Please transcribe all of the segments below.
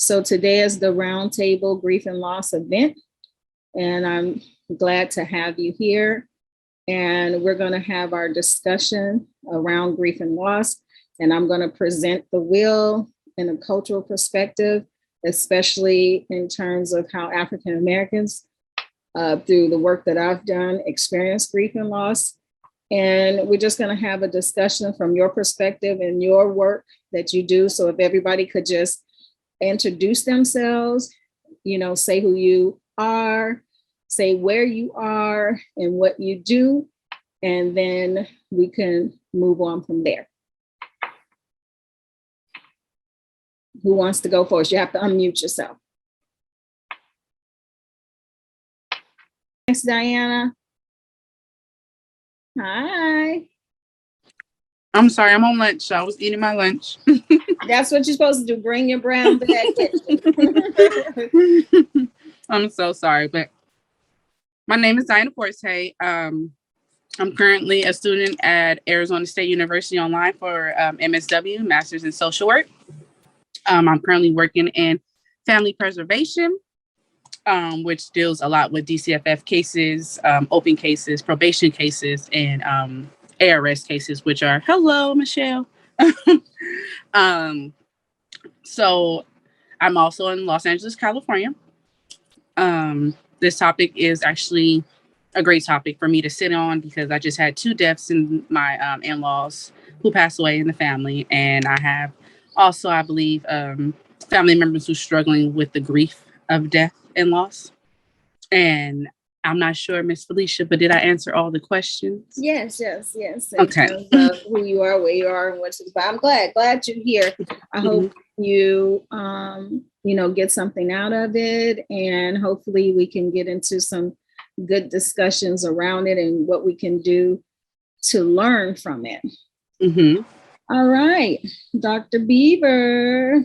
So today is the Roundtable Grief and Loss event, and I'm glad to have you here. And we're going to have our discussion around grief and loss, and I'm going to present the wheel in a cultural perspective, especially in terms of how African Americans, through the work that I've done, experience grief and loss. And we're just going to have a discussion from your perspective and your work that you do. So if everybody could just introduce themselves, say who you are, say where you are and what you do, and then we can move on from there. Who wants to go first? You have to unmute yourself. Thanks, Diana. Hi. I'm sorry, I'm on lunch. I was eating my lunch. That's what you're supposed to do. Bring your brown bag with you. I'm so sorry, but my name is Diana Forte. I'm currently a student at Arizona State University online for MSW, Master's in Social Work. I'm currently working in family preservation, which deals a lot with DCFF cases, open cases, probation cases, and ARS cases, which are, hello, Michelle. So I'm also in Los Angeles, California. This topic is actually a great topic for me to sit on because I just had 2 deaths in my in-laws who passed away in the family. And I have also, I believe, family members who are struggling with the grief of death and loss. And I'm not sure, Miss Felicia, but did I answer all the questions? Yes. Okay. In terms of who you are, where you are, and what you do. But I'm glad you're here. I hope you, get something out of it, and hopefully we can get into some good discussions around it and what we can do to learn from it. Mm-hmm. All right, Dr. Beaver.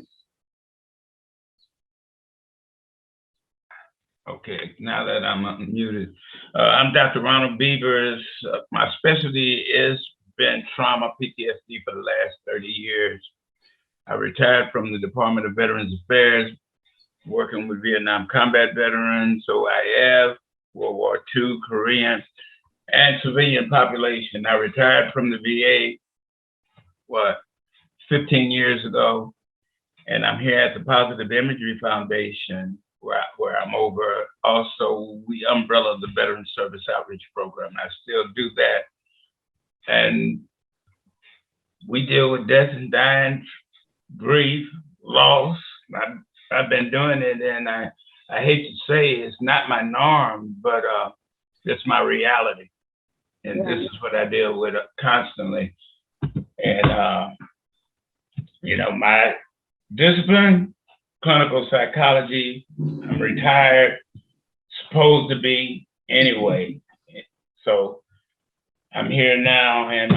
Okay, now that I'm unmuted, I'm Dr. Ronald Beavers. My specialty has been trauma PTSD for the last 30 years. I retired from the Department of Veterans Affairs, working with Vietnam combat veterans, OIF, World War II, Korean, and civilian population. I retired from the VA, 15 years ago, and I'm here at the Positive Imagery Foundation, where I'm over also the umbrella of the Veteran Service Outreach Program. I still do that. And we deal with death and dying, grief, loss. I've been doing it, and I hate to say it's not my norm, but it's my reality. And this is what I deal with constantly. And, my discipline, clinical psychology. I'm retired, supposed to be anyway. So I'm here now, and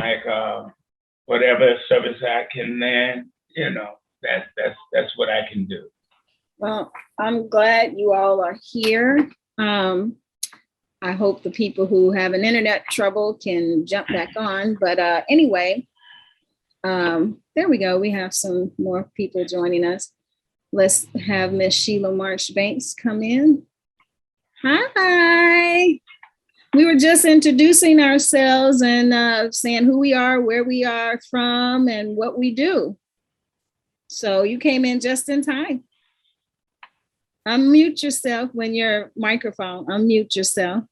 whatever service I can lend, that's what I can do. Well, I'm glad you all are here. I hope the people who have an internet trouble can jump back on. But anyway, there we go. We have some more people joining us. Let's have Miss Sheila Marchbanks come in. Hi. We were just introducing ourselves and saying who we are, where we are from, and what we do. So you came in just in time. Unmute yourself when your microphone, unmute yourself.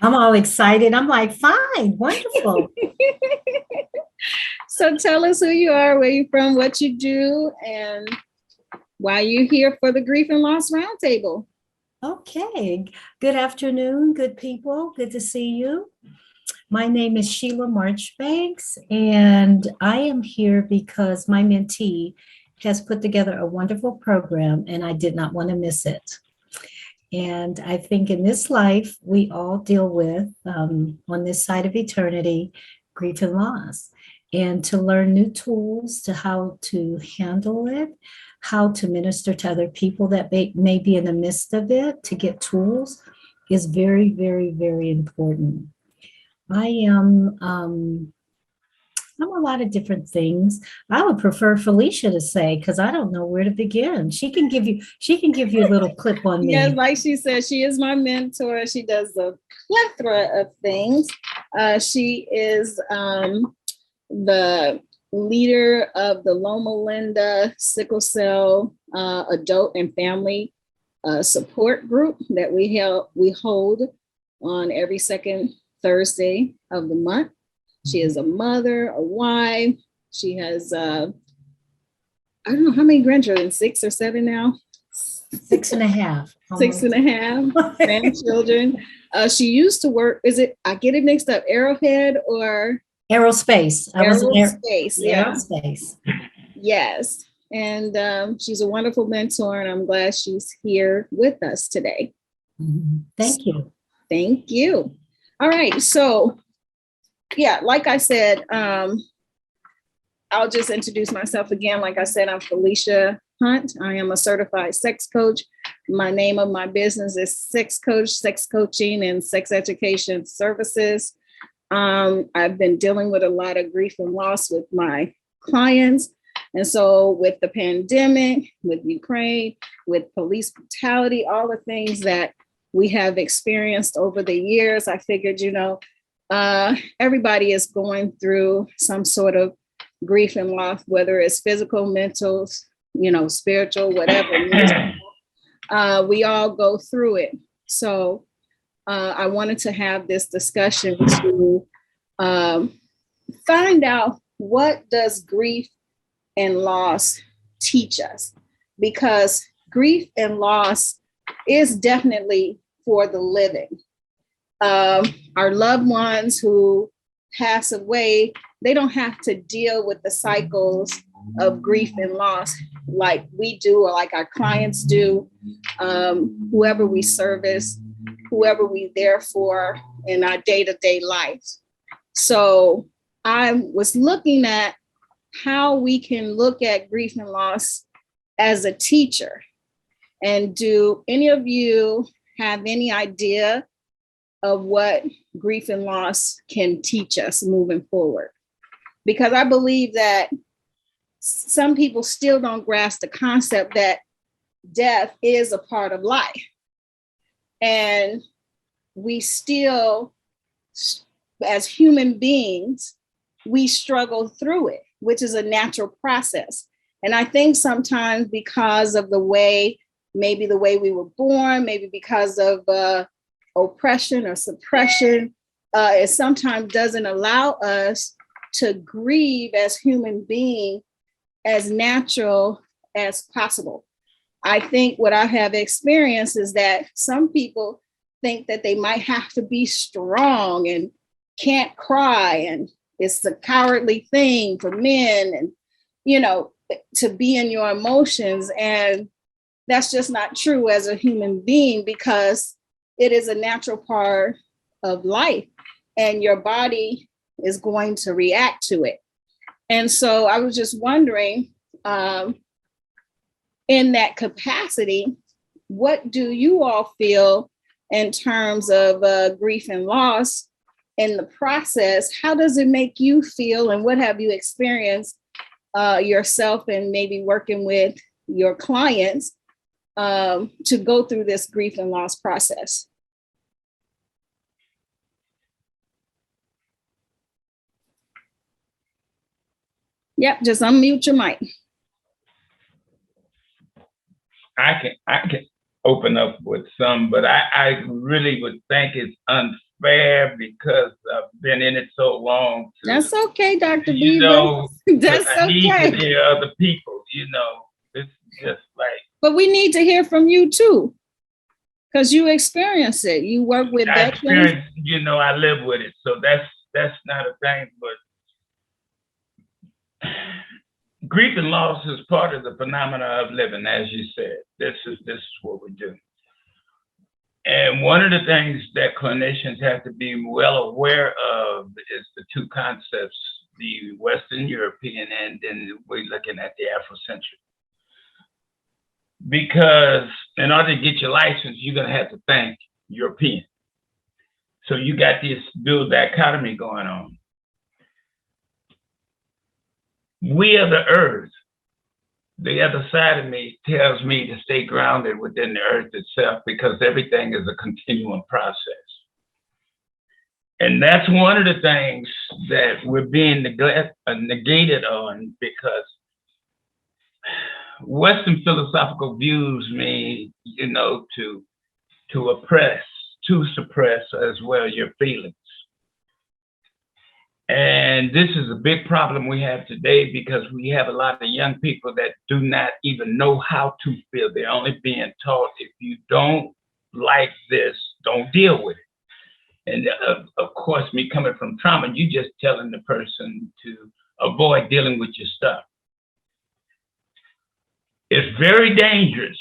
I'm all excited. I'm like, fine, wonderful. So tell us who you are, where you're from, what you do, and why you're here for the Grief and Loss Roundtable. Okay. Good afternoon, good people. Good to see you. My name is Sheila Marchbanks, and I am here because my mentee has put together a wonderful program, and I did not want to miss it. And I think in this life, we all deal with, on this side of eternity, grief and loss. And to learn new tools to how to handle it, how to minister to other people that may be in the midst of it, to get tools is very, very, very important. I am I'm a lot of different things. I would prefer Felicia to say, because I don't know where to begin. She can give you a little clip on me. Yes, like she said, she is my mentor. She does a plethora of things. She is the leader of the Loma Linda Sickle Cell Adult and Family Support Group that we hold on every second Thursday of the month. She is a mother, a wife. She has I don't know how many grandchildren, 6 or 7 now. 6.5. Six and a half grandchildren. She used to work, I get it mixed up, Arrowhead or Aerospace. Aerospace. Yeah. Aerospace. Yes. And she's a wonderful mentor, and I'm glad she's here with us today. Thank you. Thank you. All right. So, yeah, like I said, I'll just introduce myself again. Like I said, I'm Felicia Hunt. I am a certified sex coach. My name of my business is Sex Coach, Sex Coaching, and Sex Education Services. I've been dealing with a lot of grief and loss with my clients. And so with the pandemic, with Ukraine, with police brutality, all the things that we have experienced over the years, I figured, everybody is going through some sort of grief and loss, whether it's physical, mental, spiritual, whatever. We all go through it. So I wanted to have this discussion to find out, what does grief and loss teach us? Because grief and loss is definitely for the living. Our loved ones who pass away, they don't have to deal with the cycles of grief and loss like we do, or like our clients do, whoever we service, whoever we're there for in our day-to-day lives. So I was looking at how we can look at grief and loss as a teacher. And do any of you have any idea of what grief and loss can teach us moving forward? Because I believe that some people still don't grasp the concept that death is a part of life. And we still, as human beings, we struggle through it, which is a natural process. And I think sometimes because of maybe the way we were born, maybe because of oppression or suppression, it sometimes doesn't allow us to grieve as human beings as natural as possible. I think what I have experienced is that some people think that they might have to be strong and can't cry, and it's the cowardly thing for men, and to be in your emotions. And that's just not true as a human being, because it is a natural part of life and your body is going to react to it. And so I was just wondering, in that capacity, what do you all feel in terms of grief and loss in the process? How does it make you feel, and what have you experienced yourself and maybe working with your clients to go through this grief and loss process? Yep, just unmute your mic. I can open up with some, but I really would think it's unfair because I've been in it so long. That's okay, Dr. Beaver. That's I need okay. to hear other people, It's just like. But we need to hear from you too, because you experience it. You work with veterans. Experience, I live with it, so that's not a thing. But grief and loss is part of the phenomena of living, as you said. This is what we do. And one of the things that clinicians have to be well aware of is the two concepts, the Western European, and then we're looking at the Afrocentric. Because in order to get your license, you're going to have to think European. So you got this dual dichotomy going on. we are the earth. The other side of me tells me to stay grounded within the earth itself because everything is a continuum process. And that's one of the things that we're being negated on because Western philosophical views me, to oppress, to suppress as well your feelings. And this is a big problem we have today because we have a lot of young people that do not even know how to feel. They're only being taught, if you don't like this, don't deal with it. And of course, me coming from trauma, you just telling the person to avoid dealing with your stuff. It's very dangerous.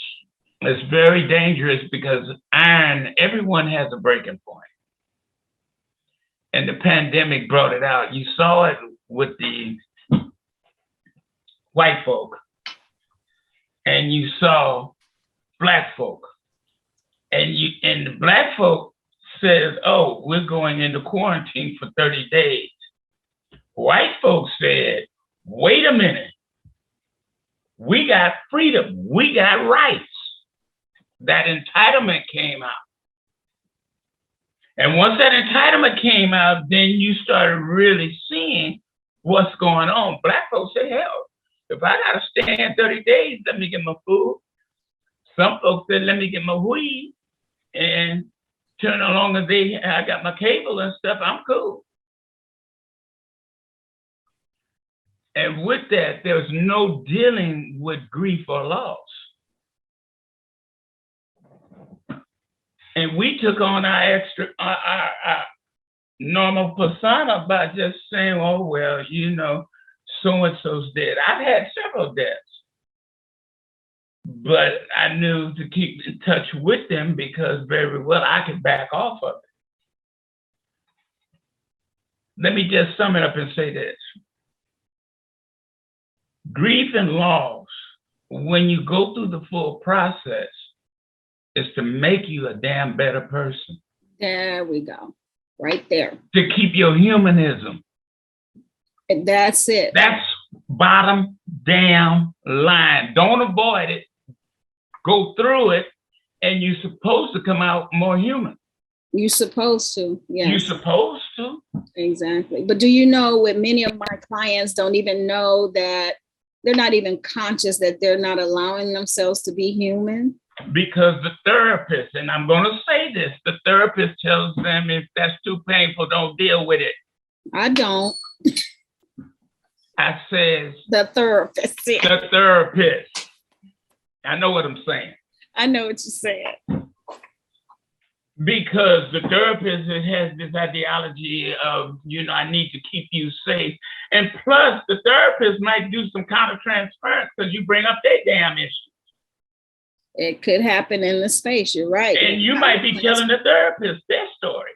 It's very dangerous because everyone has a breaking point. And the pandemic brought it out. You saw it with the white folk, and you saw Black folk. And the Black folk says, oh, we're going into quarantine for 30 days. White folks said, wait a minute. We got freedom. We got rights. That entitlement came out. And once that entitlement came out, then you started really seeing what's going on. Black folks say, hell, if I gotta stand 30 days, let me get my food. Some folks said, let me get my weed. And turn along as I got my cable and stuff, I'm cool. And with that, there's no dealing with grief or loss. And we took on our normal persona by just saying, oh, well, so-and-so's dead. I've had several deaths, but I knew to keep in touch with them because very well I could back off of it. Let me just sum it up and say this. Grief and loss, when you go through the full process, is to make you a damn better person. There we go. Right there. To keep your humanism. And that's it. That's bottom damn line. Don't avoid it. Go through it, and you're supposed to come out more human. You're supposed to. Yes. You're supposed to. Exactly. But do you know what many of my clients don't even know that they're not even conscious that they're not allowing themselves to be human? Because the therapist, and I'm going to say this, the therapist tells them if that's too painful, don't deal with it. I don't. I says, The therapist. Yeah. the therapist. I know what I'm saying. I know what you said. Because the therapist has this ideology of, I need to keep you safe. And plus, the therapist might do some countertransference because you bring up their damn issue. It could happen in the space. You're right. And you might be telling the therapist their story.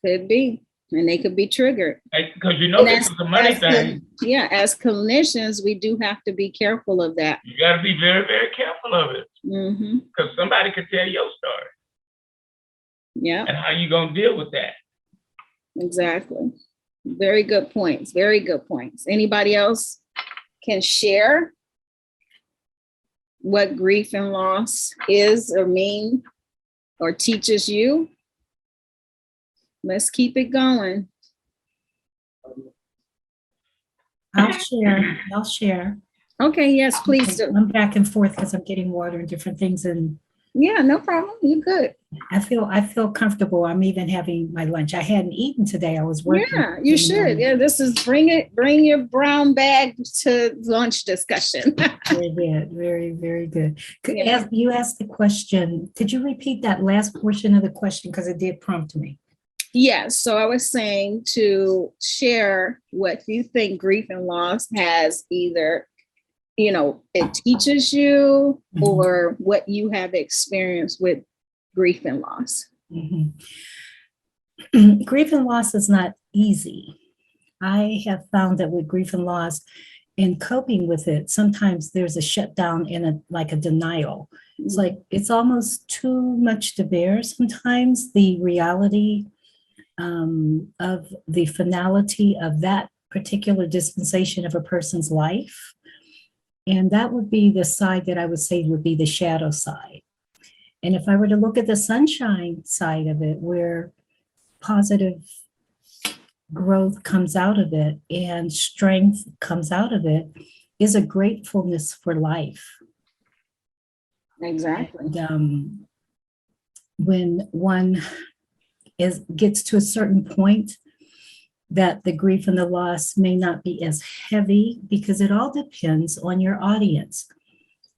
Could be. And they could be triggered. Because And this is a money thing. Yeah, as clinicians, we do have to be careful of that. You got to be very, very careful of it. Because somebody could tell your story. Yeah. And how you going to deal with that? Exactly. Very good points. Very good points. Anybody else can share what grief and loss is or mean or teaches you? Let's keep it going. I'll share. Okay, yes, please do. I'm back and forth because I'm getting water and different things, and Yeah, no problem. You're good. I feel comfortable. I'm even having my lunch. I hadn't eaten today. I was working. Yeah, you should. Yeah, this is bring your brown bag to lunch discussion. Very good. Very, very good. Yeah. You asked the question. Could you repeat that last portion of the question? Because it did prompt me. Yes, so I was saying to share what you think grief and loss has either, it teaches you or what you have experienced with grief and loss. Grief and loss is not easy. I have found that with grief and loss, in coping with it, sometimes there's a shutdown and a denial. It's like it's almost too much to bear sometimes, the reality of the finality of that particular dispensation of a person's life. And that would be the side that I would say would be the shadow side. And if I were to look at the sunshine side of it, where positive growth comes out of it and strength comes out of it, is a gratefulness for life. Exactly. And, when one gets to a certain point, that the grief and the loss may not be as heavy, because it all depends on your audience.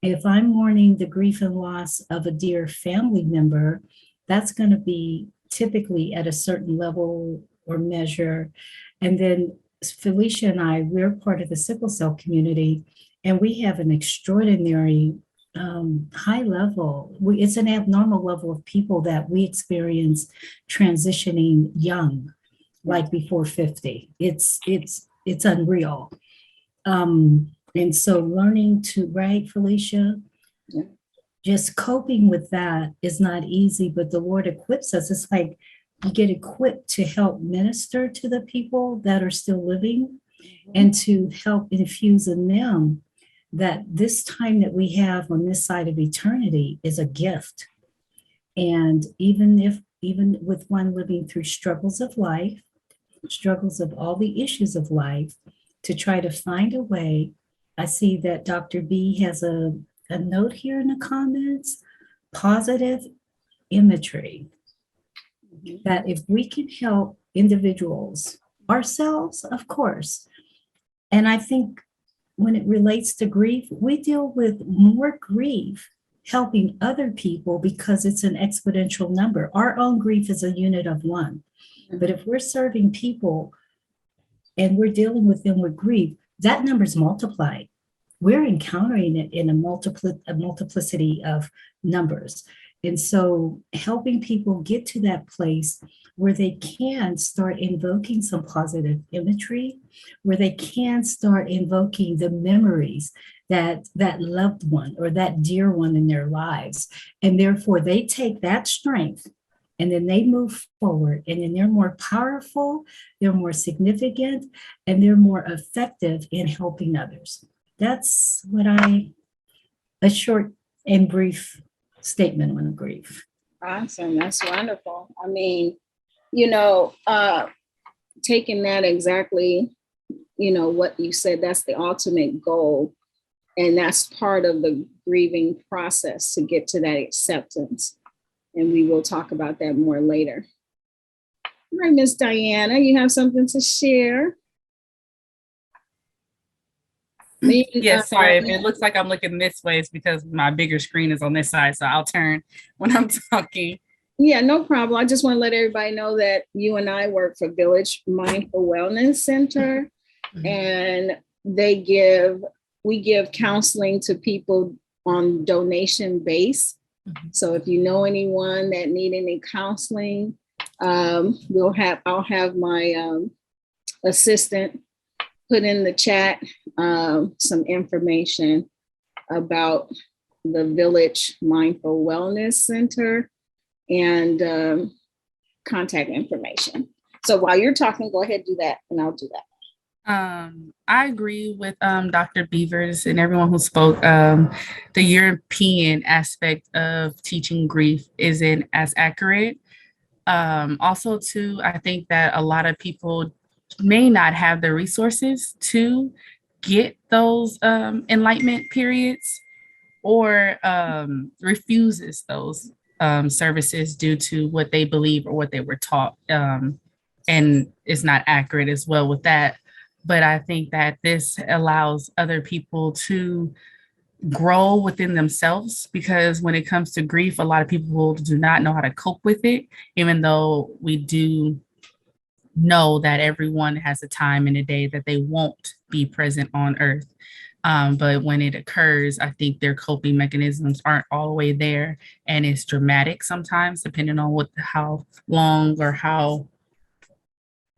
If I'm mourning the grief and loss of a dear family member, that's going to be typically at a certain level or measure. And then Felicia and I, we're part of the sickle cell community, and we have an extraordinary high level. It's an abnormal level of people that we experience transitioning young, like before 50. It's unreal. And so learning to, right, Felicia? Yeah. Just coping with that is not easy, but the Lord equips us. It's like you get equipped to help minister to the people that are still living, and to help infuse in them that this time that we have on this side of eternity is a gift. And even with one living through struggles of life, struggles of all the issues of life, to try to find a way. I see that Dr. B has a note here in the comments, positive imagery, that if we can help individuals, ourselves, of course. And I think when it relates to grief, we deal with more grief helping other people because it's an exponential number. Our own grief is a unit of one. But if we're serving people and we're dealing with them with grief, that number's multiplied. We're encountering it in a multiplicity of numbers. And so helping people get to that place where they can start invoking some positive imagery, where they can start invoking the memories that loved one or that dear one in their lives. And therefore they take that strength and then they move forward, and then they're more powerful, they're more significant, and they're more effective in helping others. That's a short and brief statement on grief. Awesome. That's wonderful. I mean, taking that exactly, what you said, that's the ultimate goal. And that's part of the grieving process, to get to that acceptance. And we will talk about that more later. All right, Miss Diana, you have something to share? Yes, sorry. If it looks like I'm looking this way, it's because my bigger screen is on this side. So I'll turn when I'm talking. Yeah, no problem. I just want to let everybody know that you and I work for Village Mindful Wellness Center, and we give counseling to people on donation base. So if you know anyone that need any counseling, I'll have my assistant put in the chat some information about the Village Mindful Wellness Center and contact information. So while you're talking, go ahead and do that, and I'll do that. I agree with Dr. Beavers and everyone who spoke. The European aspect of teaching grief isn't as accurate. Also, too, I think that a lot of people may not have the resources to get those enlightenment periods, or refuses those services due to what they believe or what they were taught, and it's not accurate as well with that. But I think that this allows other people to grow within themselves, because when it comes to grief, a lot of people do not know how to cope with it, even though we do know that everyone has a time in a day that they won't be present on earth. But when it occurs, I think their coping mechanisms aren't all the way there, and it's dramatic sometimes, depending on how long or how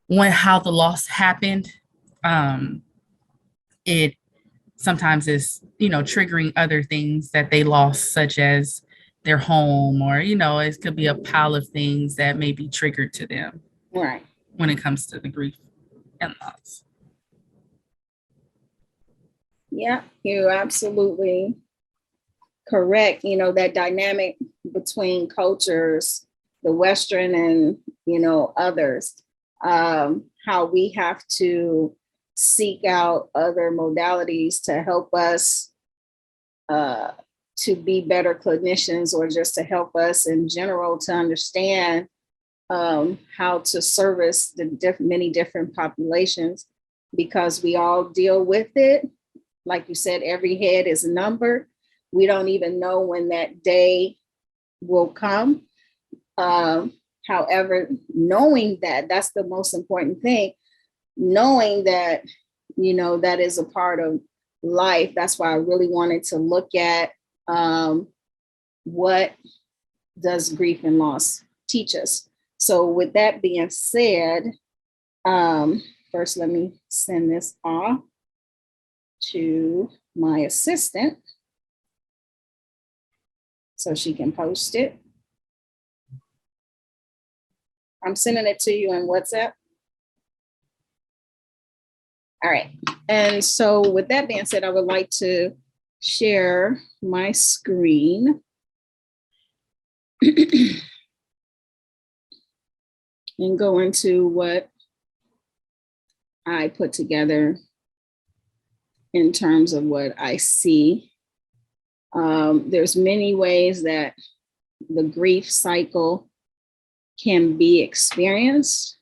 the loss happened. It sometimes is, triggering other things that they lost, such as their home, or, it could be a pile of things that may be triggered to them. Right. When it comes to the grief and loss. Yeah, you're absolutely correct. You know, that dynamic between cultures, the Western and, others, how we have to seek out other modalities to help us uh, to be better clinicians, or just to help us in general to understand how to service the many different populations, because we all deal with it. Like you said, every head is numbered. We don't even know when that day will come. However, knowing that, that's the most important thing, knowing that, that is a part of life. That's why I really wanted to look at what does grief and loss teach us. So with that being said, first let me send this off to my assistant so she can post it. I'm sending it to you in WhatsApp. All right. And so with that being said, I would like to share my screen. And go into what I put together in terms of what I see. There's many ways that the grief cycle can be experienced.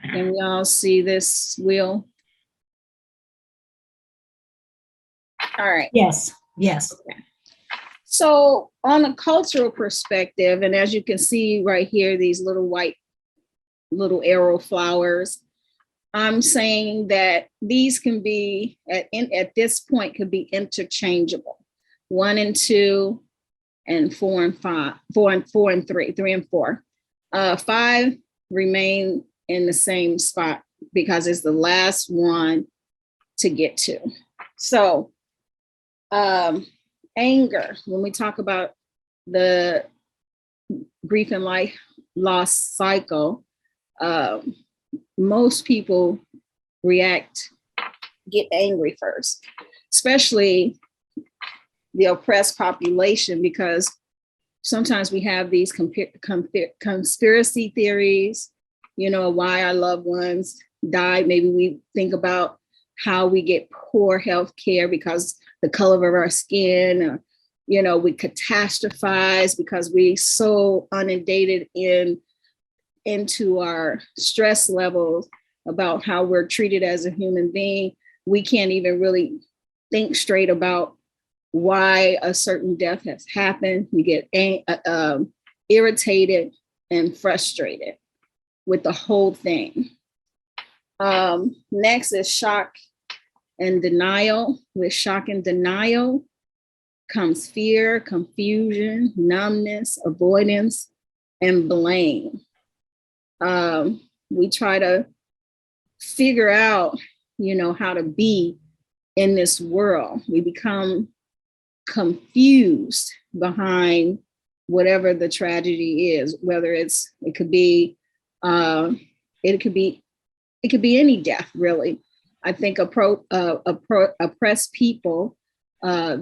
Can we all see this wheel? All right. Yes, yes. Okay. So on a cultural perspective, and as you can see right here, these little white little arrow flowers, I'm saying that these can be at this point could be interchangeable. 1 and 2 and 4 and 5, 4 and 4 and 3, 3 and 4. 5 remain in the same spot because it's the last one to get to. So anger, when we talk about the grief and life loss cycle, most people get angry first, especially the oppressed population, because sometimes we have these conspiracy theories, why our loved ones died. Maybe we think about how we get poor health care because the color of our skin, or, we catastrophize because we so inundated into our stress levels about how we're treated as a human being. We can't even really think straight about why a certain death has happened. We get irritated and frustrated with the whole thing. Next is shock and denial. With shock and denial comes fear, confusion, numbness, avoidance, and blame. We try to figure out, how to be in this world. We become confused behind whatever the tragedy is, whether it could be any death, really. I think oppressed people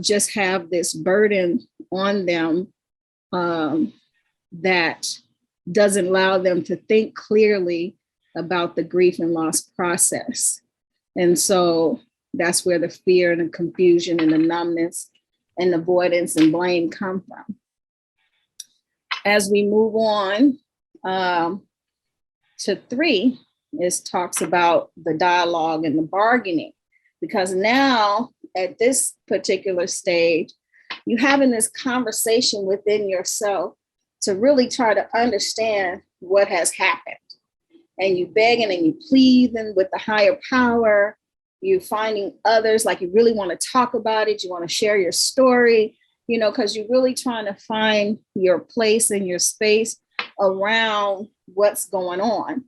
just have this burden on them that doesn't allow them to think clearly about the grief and loss process. And so that's where the fear and the confusion and the numbness and avoidance and blame come from. As we move on to 3, it talks about the dialogue and the bargaining, because now at this particular stage, you're having this conversation within yourself to really try to understand what has happened. And you begging and you pleading with the higher power. You're finding others, like you really want to talk about it. You want to share your story, because you're really trying to find your place and your space around what's going on.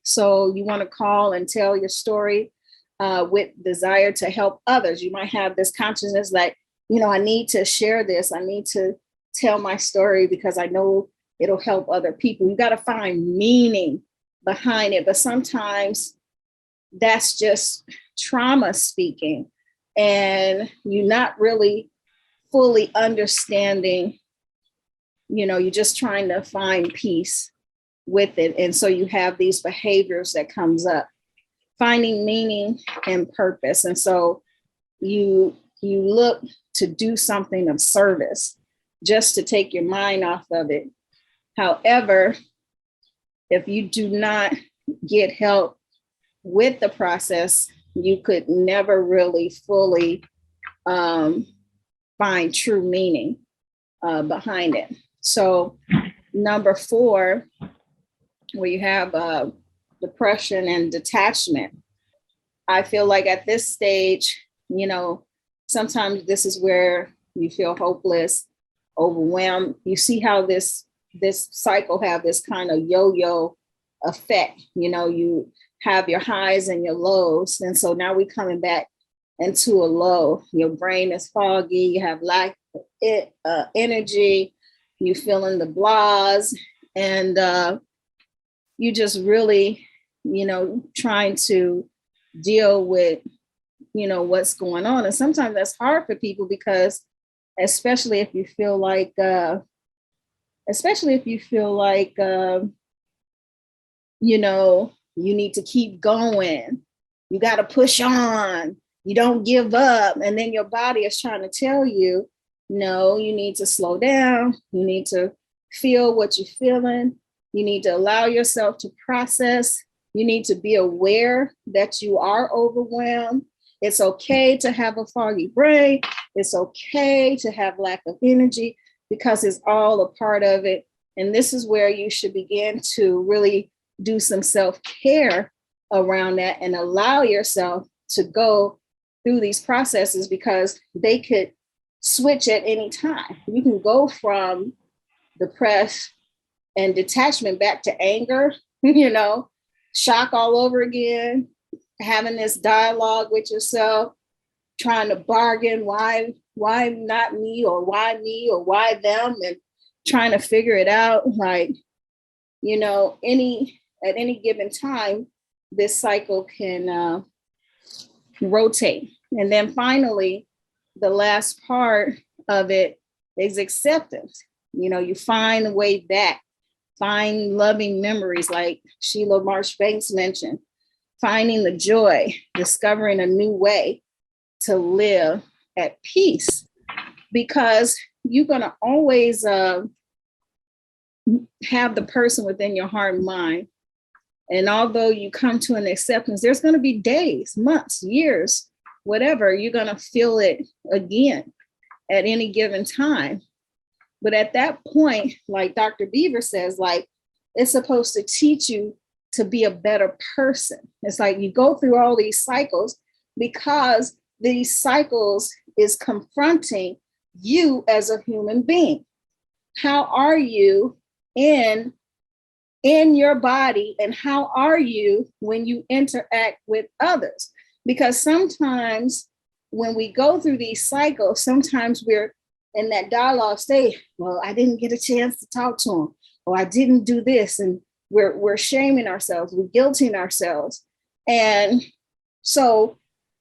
So you want to call and tell your story with desire to help others. You might have this consciousness like, I need to share this. I need to tell my story because I know it'll help other people. You got to find meaning behind it. But sometimes that's just trauma speaking, and you're not really fully understanding, you're just trying to find peace with it. And so you have these behaviors that comes up, finding meaning and purpose. And so you look to do something of service just to take your mind off of it. However, if you do not get help with the process, you could never really fully find true meaning behind it. So number 4, where you have depression and detachment, I feel like at this stage, sometimes this is where you feel hopeless, overwhelmed. You see how this cycle have this kind of yo-yo effect. You have your highs and your lows. And so now we're coming back into a low. Your brain is foggy, you have lack of energy, you feeling the blahs, and you just really, trying to deal with, what's going on. And sometimes that's hard for people because, especially if you feel like, you need to keep going, you got to push on, you don't give up. And then your body is trying to tell you, no, you need to slow down. You need to feel what you're feeling. You need to allow yourself to process. You need to be aware that you are overwhelmed. It's okay to have a foggy brain. It's okay to have lack of energy, because it's all a part of it. And this is where you should begin to really do some self-care around that and allow yourself to go through these processes, because they could switch at any time. You can go from depression and detachment back to anger, shock all over again, having this dialogue with yourself, trying to bargain, why not me, or why me, or why them, and trying to figure it out. Like, at any given time, this cycle can rotate. And then finally, the last part of it is acceptance. You find a way back, find loving memories, like Sheila Marsh Banks mentioned, finding the joy, discovering a new way to live at peace, because you're going to always have the person within your heart and mind. And although you come to an acceptance, there's going to be days, months, years, whatever, you're going to feel it again at any given time. But at that point, like Dr. Beaver says, like, it's supposed to teach you to be a better person. It's like you go through all these cycles because these cycles is confronting you as a human being. How are you in your body, and how are you when you interact with others? Because sometimes when we go through these cycles, sometimes we're in that dialogue state. Well, I didn't get a chance to talk to him, or I didn't do this, and we're shaming ourselves, we're guilting ourselves. And so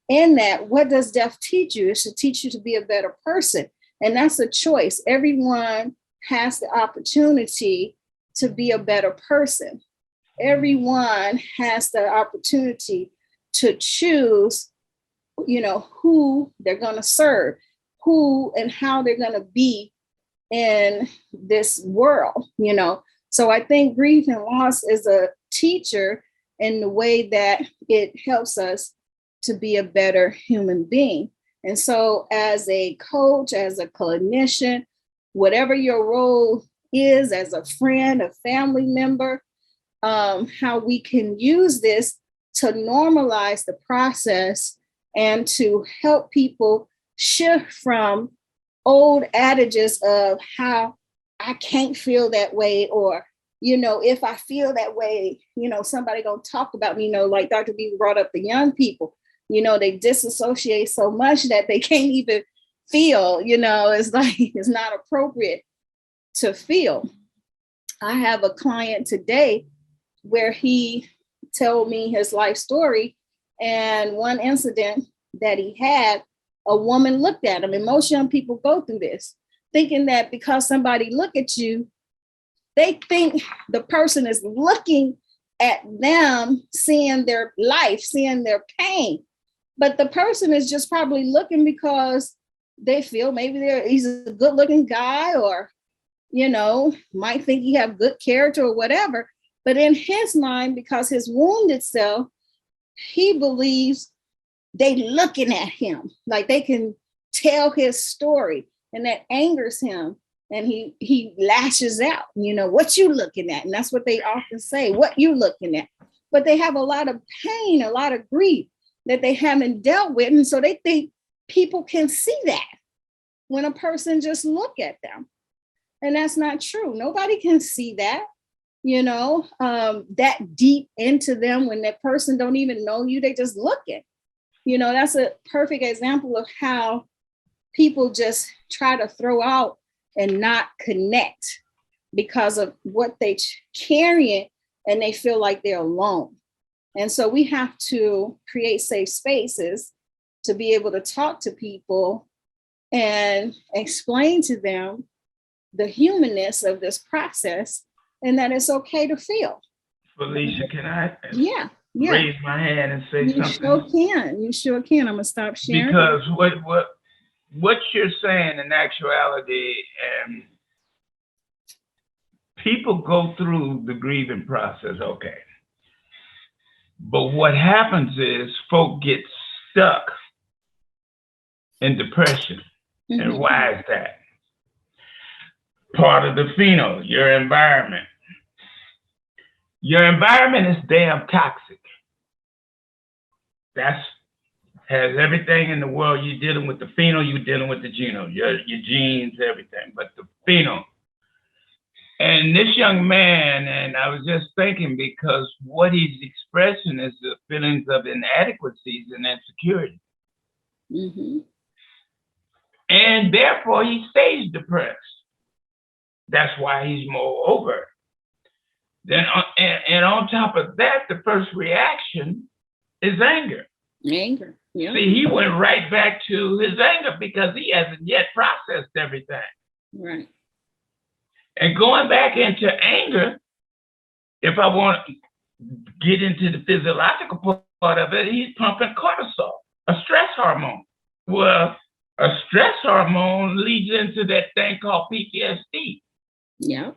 in that, what does death teach you? It should teach you to be a better person. And that's a choice. Everyone has the opportunity to be a better person. Everyone has the opportunity to choose, who they're going to serve, who and how they're going to be in this world, So I think grief and loss is a teacher in the way that it helps us to be a better human being. And so as a coach, as a clinician, whatever your role is, as a friend, a family member, how we can use this to normalize the process and to help people shift from old adages of how I can't feel that way, or, if I feel that way, somebody gonna talk about me, like Dr. B brought up the young people, they disassociate so much that they can't even feel, it's like, it's not appropriate to feel. I have a client today where he told me his life story, And one incident that he had, a woman looked at him, and most young people go through this, thinking that because somebody look at you, they think the person is looking at them, seeing their life, seeing their pain. But the person is just probably looking because they feel maybe he's a good looking guy, or, might think he have good character or whatever. But in his mind, because his wounded self, he believes they looking at him, like they can tell his story, and that angers him. And he lashes out, what you looking at? And that's what they often say, what you looking at? But they have a lot of pain, a lot of grief that they haven't dealt with. And so they think people can see that when a person just look at them. And that's not true. Nobody can see that, that deep into them when that person don't even know you. They just looking. That's a perfect example of how people just try to throw out and not connect because of what they carrying, and they feel like they're alone. And so we have to create safe spaces to be able to talk to people and explain to them the humanness of this process, and that it's okay to feel. Felicia, can I Yeah. raise my hand and say something? You sure can. I'm gonna stop sharing. Because what you're saying in actuality, and people go through the grieving process, okay. But what happens is folk get stuck in depression. Mm-hmm. And why is that? Part of the pheno, your environment. Your environment is damn toxic. Has everything in the world. You're dealing with the pheno, you're dealing with the genome, your genes, everything, but the pheno. And this young man, and I was just thinking, because what he's expressing is the feelings of inadequacies and insecurity. Mm-hmm. And therefore he stays depressed. That's why he's more overt. Then, and on top of that, the first reaction is anger. Anger. Yeah. See, he went right back to his anger because he hasn't yet processed everything. Right. And going back into anger, if I want to get into the physiological part of it, he's pumping cortisol, a stress hormone. Well, a stress hormone leads into that thing called PTSD. Yeah.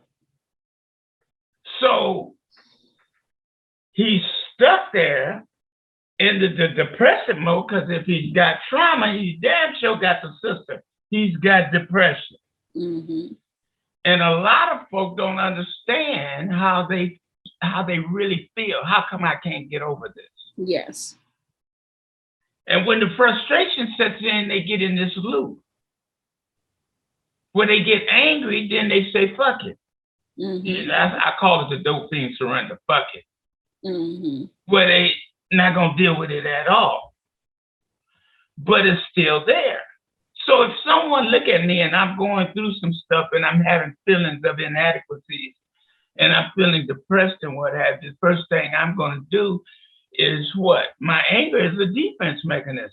So he's stuck there in the depressive mode, because if he's got trauma, he's damn sure got the system. He's got depression. Mm-hmm. And a lot of folk don't understand how they really feel. How come I can't get over this? Yes. And when the frustration sets in, they get in this loop. When they get angry, then they say, fuck it. Mm-hmm. I call it the dopamine surrender, fuck it. Mm-hmm. Where they not going to deal with it at all. But it's still there. So if someone look at me and I'm going through some stuff and I'm having feelings of inadequacies and I'm feeling depressed and what have you, the first thing I'm going to do is what? My anger is a defense mechanism.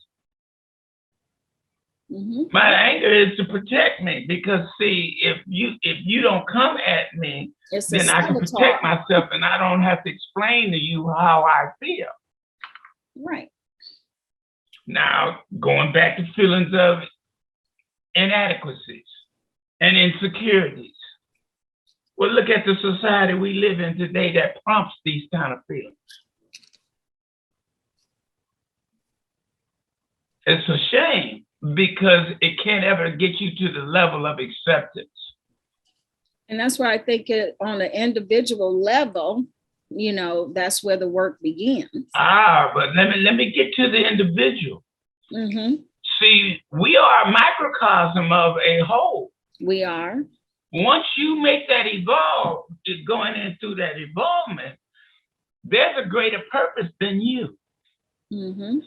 Mm-hmm. My anger is to protect me, because see, if you don't come at me, then I can protect myself and I don't have to explain to you how I feel. Right. Now, going back to feelings of inadequacies and insecurities. Well, look at the society we live in today that prompts these kind of feelings. It's a shame, because it can't ever get you to the level of acceptance. And that's why I think on an individual level, that's where the work begins. But let me get to the individual. Mm-hmm. See, we are a microcosm of a whole. We are. Once you make that evolve, going into that evolvement, there's a greater purpose than you. Mm-hmm.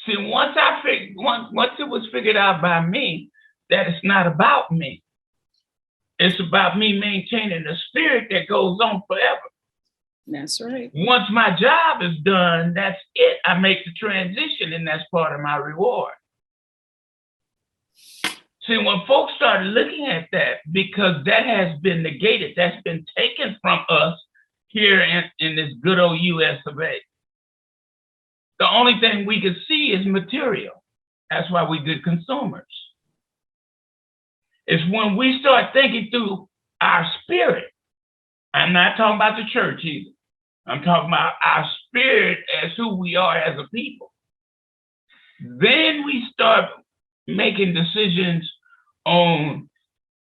See, once it was figured out by me that it's not about me, it's about me maintaining the spirit that goes on forever. That's right. Once my job is done, that's it. I make the transition, and that's part of my reward. See, when folks start looking at that, because that has been negated, that's been taken from us here in this good old US of A. The only thing we can see is material. That's why we're good consumers. It's when we start thinking through our spirit. I'm not talking about the church either. I'm talking about our spirit as who we are as a people. Then we start making decisions on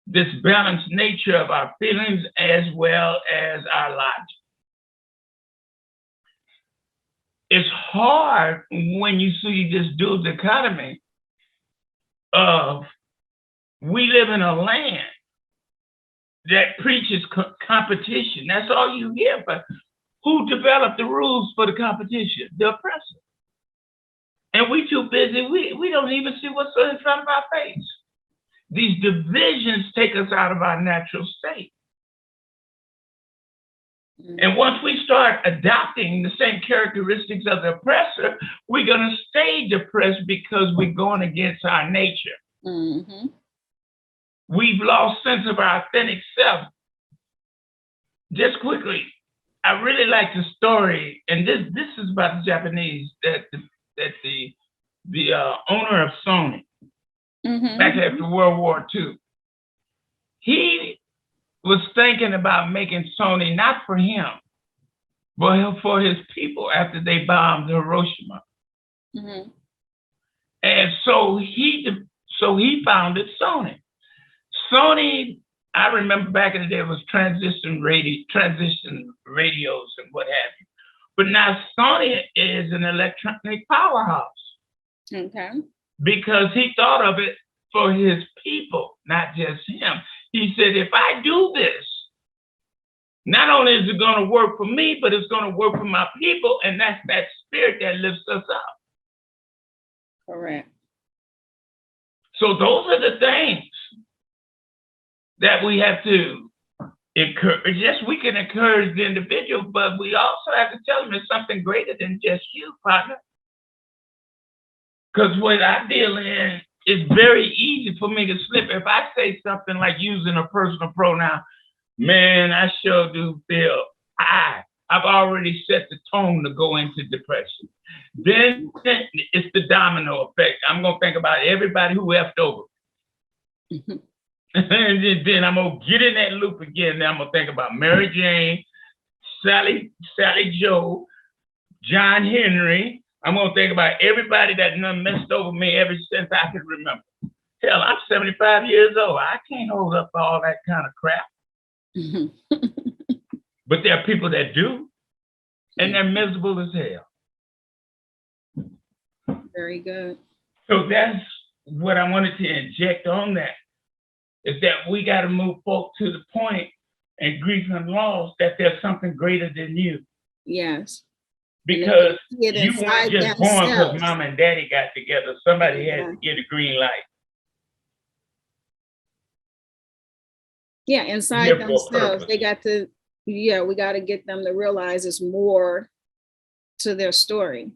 this balanced nature of our feelings as well as our logic. It's hard when you see this dual dichotomy of we live in a land that preaches competition. That's all you hear, but who developed the rules for the competition? The oppressor. And we too busy, we don't even see what's in front of our face. These divisions take us out of our natural state. And once we start adopting the same characteristics of the oppressor, we're going to stay depressed because we're going against our nature. Mm-hmm. We've lost sense of our authentic self. Just quickly, I really like the story, and this is about the Japanese, that the owner of Sony, back after World War II, he was thinking about making Sony not for him, but for his people after they bombed Hiroshima. Mm-hmm. And so he founded Sony. Sony, I remember back in the day, it was transition radios and what have you. But now Sony is an electronic powerhouse. Okay. Because he thought of it for his people, not just him. He said, if I do this, not only is it going to work for me, but it's going to work for my people. And that's that spirit that lifts us up. Correct. So those are the things that we have to encourage. Yes, we can encourage the individual, but we also have to tell them it's something greater than just you, partner. Because what I deal in, it's very easy for me to slip. If I say something like using a personal pronoun, man, I sure do feel I've already set the tone to go into depression. Then it's the domino effect. I'm going to think about everybody who left over. And then I'm going to get in that loop again. Then I'm going to think about Mary Jane, Sally Joe, John Henry. I'm going to think about everybody that done messed over me ever since I can remember. Hell, I'm 75 years old. I can't hold up all that kind of crap. But there are people that do, and they're miserable as hell. Very good. So that's what I wanted to inject on that, is that we got to move folk to the point in grief and loss that there's something greater than you. Yes. Because you weren't just born because mom and daddy got together. Somebody had to get a green light. Yeah, inside themselves, they got to, we got to get them to realize there's more to their story.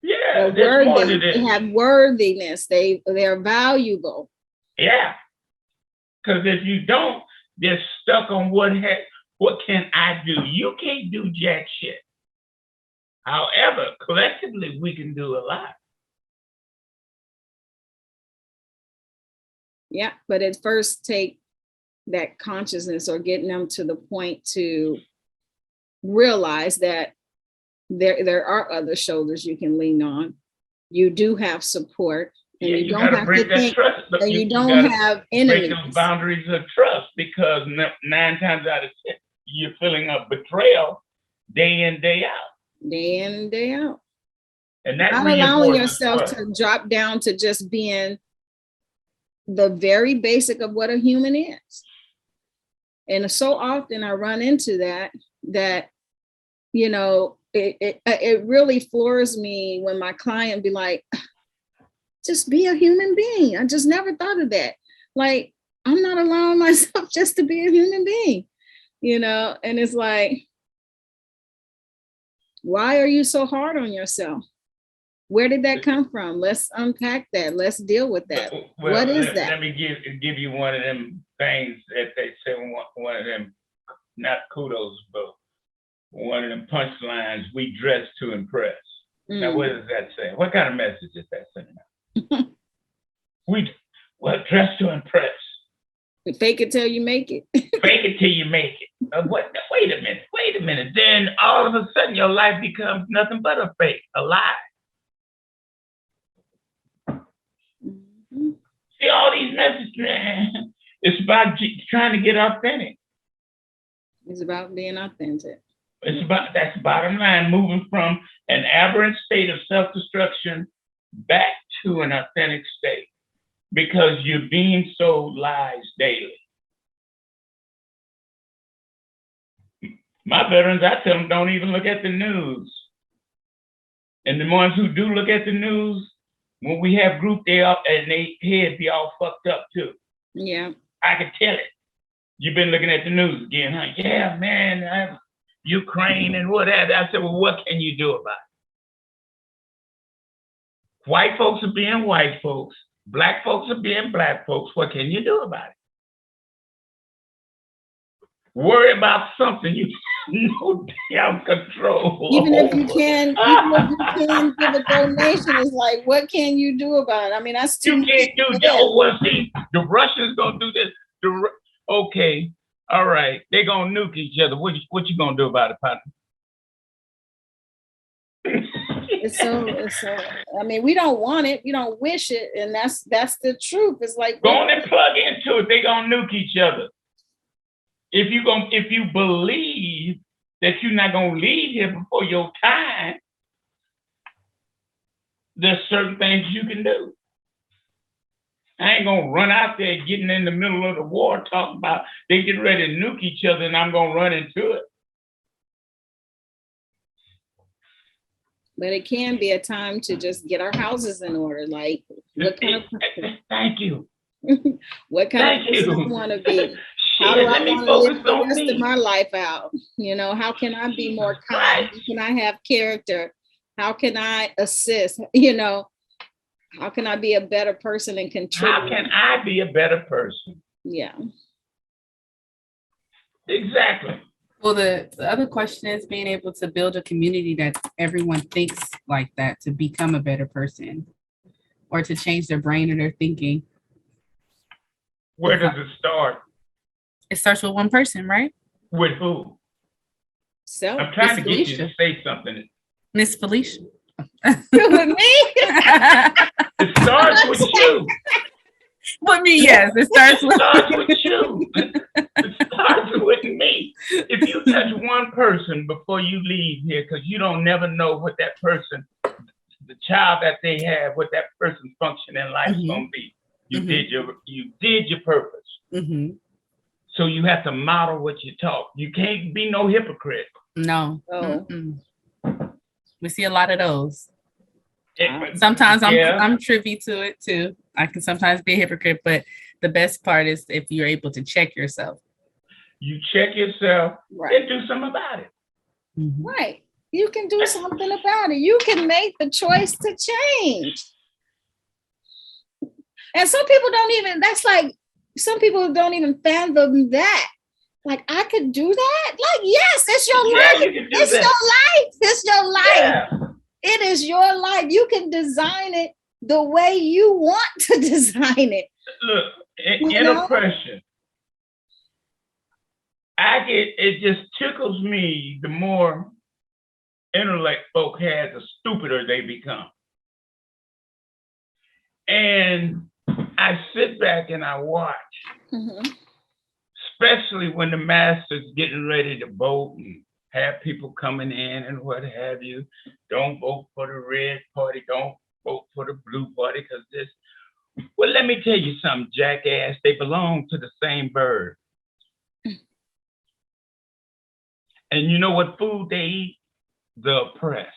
Yeah, they're worthy. They have worthiness. They're valuable. Yeah, because if you don't, they're stuck on what can I do? You can't do jack shit. However, collectively, we can do a lot. Yeah, but it first take that consciousness or getting them to the point to realize that there are other shoulders you can lean on. You do have support, and you don't have to think, and you don't have enemies. Break those boundaries of trust, because 9 times out of 10, you're feeling a betrayal day in, day out. Day in and day out. And that not allowing yourself to drop down to just being the very basic of what a human is. And so often I run into that it really floors me when my client be like, just be a human being. I just never thought of that. Like, I'm not allowing myself just to be a human being, and it's like, Why are you so hard on yourself? Where did that come from? Let's unpack that. Let's deal with that. Well, What is let that? me give you one of them things that they say, one of them, not kudos, but one of them punchlines, we dress to impress. Now, what does that say? What kind of message is that sending out? Dress to impress. Fake it till you make it. Fake it till you make it. Wait a minute. Then all of a sudden your life becomes nothing but a fake, a lie. See, all these messages, man, it's about trying to get authentic. It's about being authentic. That's bottom line, moving from an aberrant state of self-destruction back to an authentic state, because you're being sold lies daily. My veterans, I tell them, don't even look at the news. And the ones who do look at the news, when we have group, they head be all fucked up too. Yeah. I can tell it. You've been looking at the news again, huh? Yeah, man, Ukraine and whatever. I said, well, what can you do about it? White folks are being white folks. Black folks are being black folks. What can you do about it? Worry about something you have no damn control. Even if you can give a donation, it's like, what can you do about it? I mean, that's too You can't do that. Oh, well, see, the Russians gonna do this. Okay, all right, they gonna nuke each other. What you gonna do about it, partner? It's so. I mean, we don't want it. We don't wish it, and that's the truth. It's like, go on and plug into it. They gonna nuke each other. If you believe that you're not gonna leave here before your time, there's certain things you can do. I ain't gonna run out there getting in the middle of the war talking about they getting ready to nuke each other and I'm gonna run into it. But it can be a time to just get our houses in order. Like, what kind of thank you. What kind of person I want to be? How do I want to live the rest of my life out? You know, how can I be more kind? How can I have character? How can I assist? You know, how can I be a better person and contribute? How can I be a better person? Yeah. Exactly. Well, the other question is being able to build a community that everyone thinks like that to become a better person or to change their brain or their thinking. Where does it start? It starts with one person, right? With who? So I'm trying to get you to say something. Miss Felicia. With me? It starts with you. With me, yes. It starts with you. It starts with me. If you touch one person before you leave here, because you don't never know what that person, the child that they have, what that person's function in life is gonna be. You did your purpose. Mm-hmm. So you have to model what you talk. You can't be no hypocrite. No. Oh. We see a lot of those. Sometimes I'm privy to it too. I can sometimes be a hypocrite, but the best part is if you're able to check yourself. You check yourself and do something about it. Mm-hmm. Right. You can do something about it. You can make the choice to change. And some people some people don't even fathom that. Like, I could do that? Like, yes, it's your life. It's your life. It's your life. Yeah. It is your life. You can design it the way you want to design it. Look, in oppression, it just tickles me the more intellect folk have, the stupider they become. And I sit back and I watch, especially when the master's getting ready to vote and have people coming in and what have you. Don't vote for the red party. Don't vote for the blue party because this. Well, let me tell you something, jackass. They belong to the same bird. And you know what food they eat? The oppressed.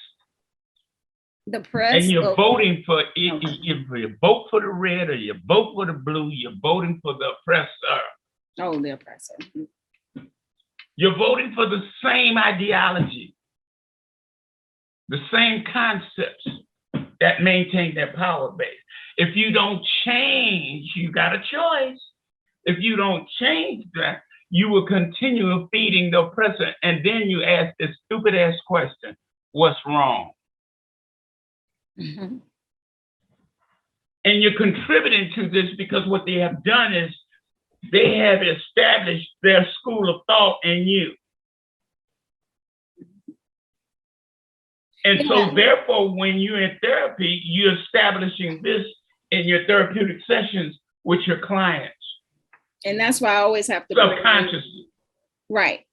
The press. And you're voting for it. If you vote for the red or you vote for the blue, you're voting for the oppressor. Oh, the oppressor. You're voting for the same ideology. the same concepts that maintain their power base. If you don't change, you got a choice. If you don't change that, you will continue feeding the oppressor. And then you ask this stupid ass question, what's wrong? Mhm. And you're contributing to this because what they have done is they have established their school of thought in you. And Yeah. so therefore, when you're in therapy, you're establishing this in your therapeutic sessions with your clients. And that's why I always have to Subconsciously. right,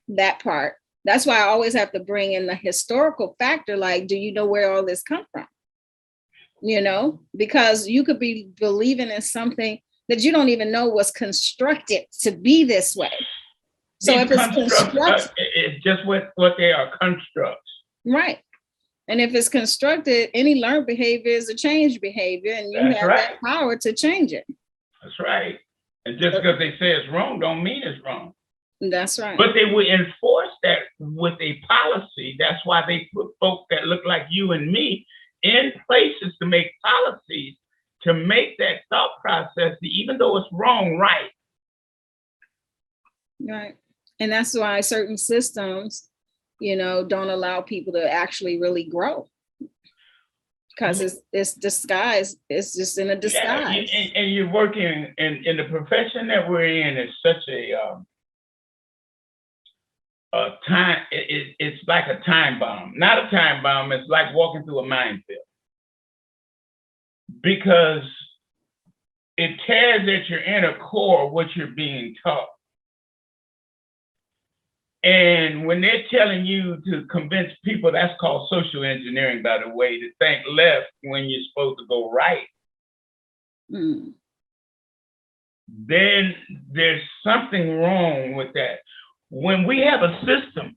that part. That's why I always have to bring in the historical factor. Like, do you know where all this come from? You know, because you could be believing in something that you don't even know was constructed to be this way. So These if it's constructs, constructed, it's just what they are, constructs. right. And if it's constructed, any learned behavior is a changed behavior, and you That's have right. that power to change it. That's right. And just because they say it's wrong don't mean it's wrong. That's right. But they would enforce that with a policy. That's why they put folks that look like you and me in places to make policies, to make that thought process, even though it's wrong, right. Right. And that's why certain systems, you know, don't allow people to actually really grow. Because it's disguised, it's just in a disguise. Yeah, and you're working in the profession that we're in is such a time, it's like a time bomb. Not a time bomb, it's like walking through a minefield. Because it tears at your inner core what you're being taught. And when they're telling you to convince people, that's called social engineering, by the way, to think left when you're supposed to go right. Mm. Then there's something wrong with that. When we have a system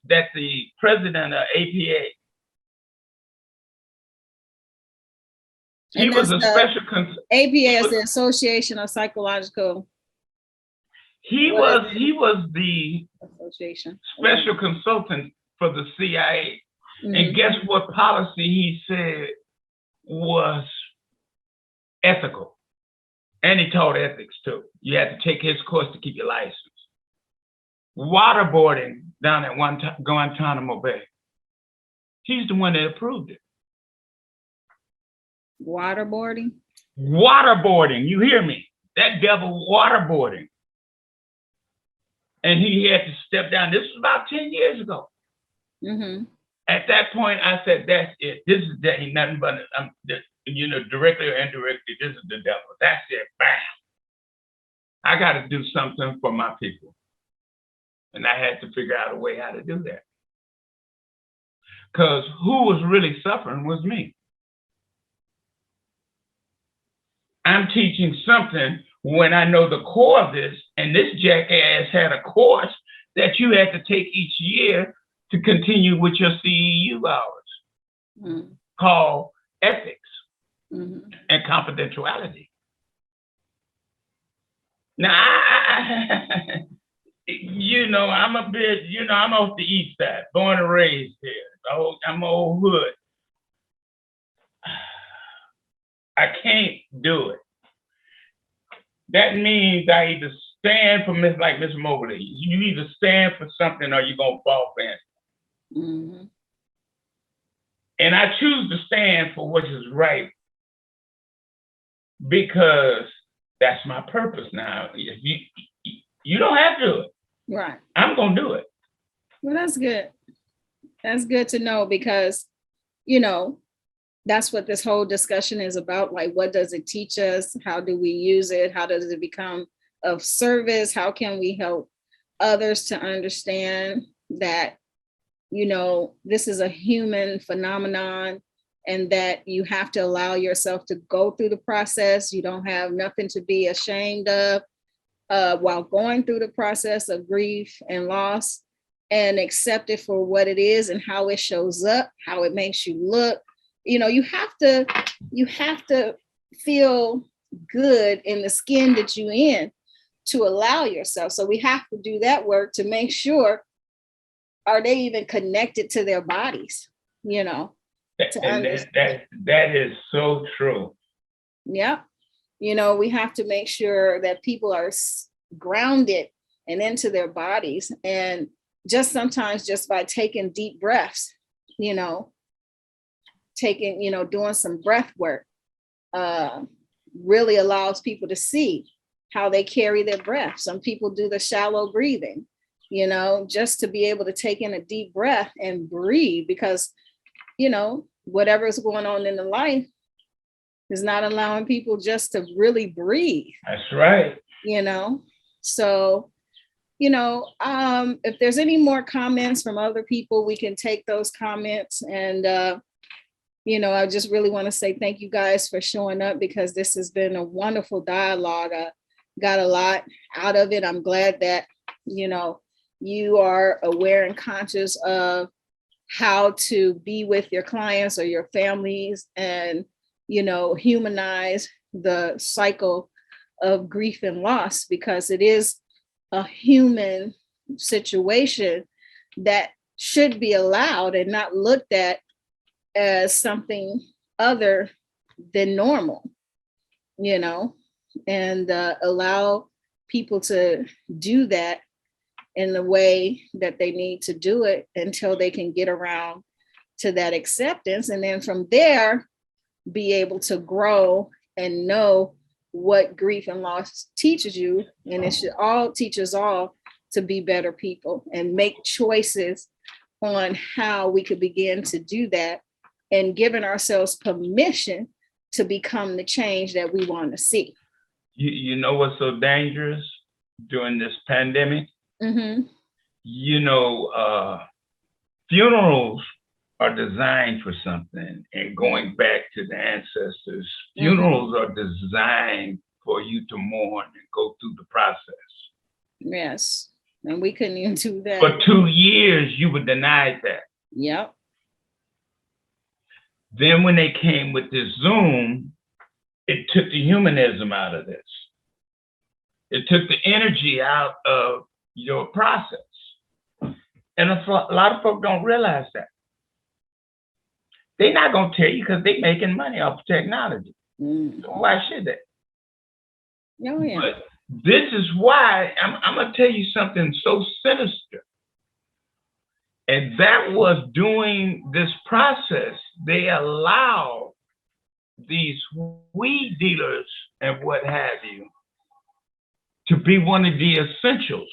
that the president of APA, he was a special APA is the Association of Psychological. He was the association special consultant for the CIA. Mm-hmm. And guess what policy he said was ethical? And he taught ethics too. You had to take his course to keep your license. Waterboarding down at Guantanamo Bay. He's the one that approved it. Waterboarding? Waterboarding, you hear me? That devil waterboarding. And he had to step down. This was about 10 years ago. Mm-hmm. At that point, I said, that's it. This is that ain't nothing but, directly or indirectly, this is the devil. That's it, bam. I got to do something for my people. And I had to figure out a way how to do that. Because who was really suffering was me. I'm teaching something when I know the core of this, and this jackass had a course that you had to take each year to continue with your CEU hours, called ethics and confidentiality. Now, I'm a bit, I'm off the east side, born and raised here. I'm old hood. I can't do it. That means I either stand for like Miss Mobley. You either stand for something or you're gonna fall for it. Mm-hmm. And I choose to stand for what is right because that's my purpose now. If you don't have to do it. Right. I'm gonna do it. Well, that's good. That's good to know because, that's what this whole discussion is about. Like, what does it teach us? How do we use it? How does it become of service? How can we help others to understand that, this is a human phenomenon and that you have to allow yourself to go through the process. You don't have nothing to be ashamed of while going through the process of grief and loss, and accept it for what it is and how it shows up, how it makes you look. You have to feel good in the skin that you're in to allow yourself. So we have to do that work to make sure are they even connected to their bodies, you know? To And understand. that is so true. Yeah. You know, we have to make sure that people are grounded and into their bodies. And just sometimes just by taking deep breaths, you know, doing some breath work really allows people to see how they carry their breath. Some people do the shallow breathing, you know, just to be able to take in a deep breath and breathe, because, you know, whatever's going on in the life is not allowing people just to really breathe. That's right. You know, so, you know, if there's any more comments from other people, we can take those comments. And, you know, I just really want to say thank you guys for showing up, because this has been a wonderful dialogue. I got a lot out of it. I'm glad that, you know, you are aware and conscious of how to be with your clients or your families and, you know, humanize the cycle of grief and loss, because it is a human situation that should be allowed and not looked at as something other than normal, you know, and allow people to do that in the way that they need to do it until they can get around to that acceptance. And then from there, be able to grow and know what grief and loss teaches you. And it should all teach us all to be better people and make choices on how we could begin to do that, and giving ourselves permission to become the change that we want to see. You know what's so dangerous during this pandemic? Mm-hmm. You know, funerals are designed for something, and going back to the ancestors, funerals are designed for you to mourn and go through the process. Yes, and we couldn't even do that. For 2 years, you were denied that. Yep. Then when they came with this Zoom, it took the humanism out of this. It took the energy out of your process. And a lot of folks don't realize that. They're not going to tell you because they're making money off of technology. Mm. So why should they? Oh, yeah. But this is why I'm going to tell you something so sinister. And that was during this process, they allow these weed dealers and what have you to be one of the essentials,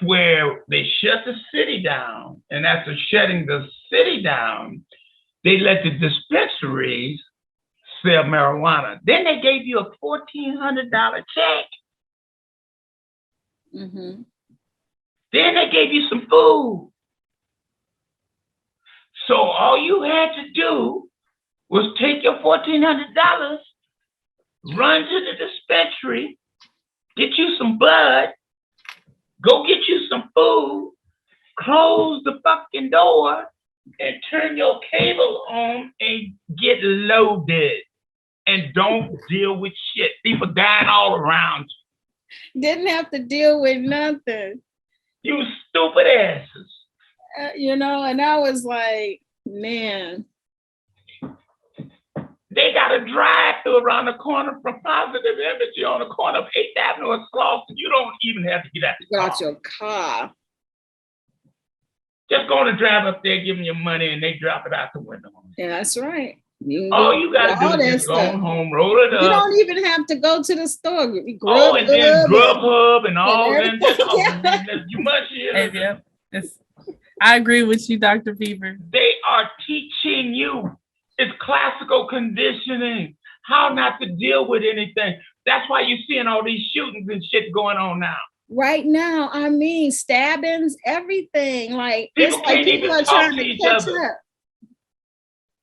where they shut the city down. And after shutting the city down, they let the dispensaries sell marijuana. Then they gave you a $1,400 check. Mm-hmm. Then they gave you some food. So all you had to do was take your $1,400, run to the dispensary, get you some bud, go get you some food, close the fucking door, and turn your cable on and get loaded. And don't deal with shit. People dying all around you. Didn't have to deal with nothing. You stupid asses. You know, and I was like, man. They got a drive-through around the corner from Positive Image. You're on the corner of 8th Avenue and Slauson. You don't even have to get out the car. Got your car. Just go to drive up there, give them your money, and they drop it out the window. Yeah, that's right. All you got to do is just go on home, roll it up. You don't even have to go to the store. And then Grubhub and all that. You must hear. Yeah. I agree with you, Dr. Beaver. They are teaching you. It's classical conditioning, how not to deal with anything. That's why you're seeing all these shootings and shit going on now. Right now, I mean, stabbings, everything. Like, people it's like people are trying to catch up.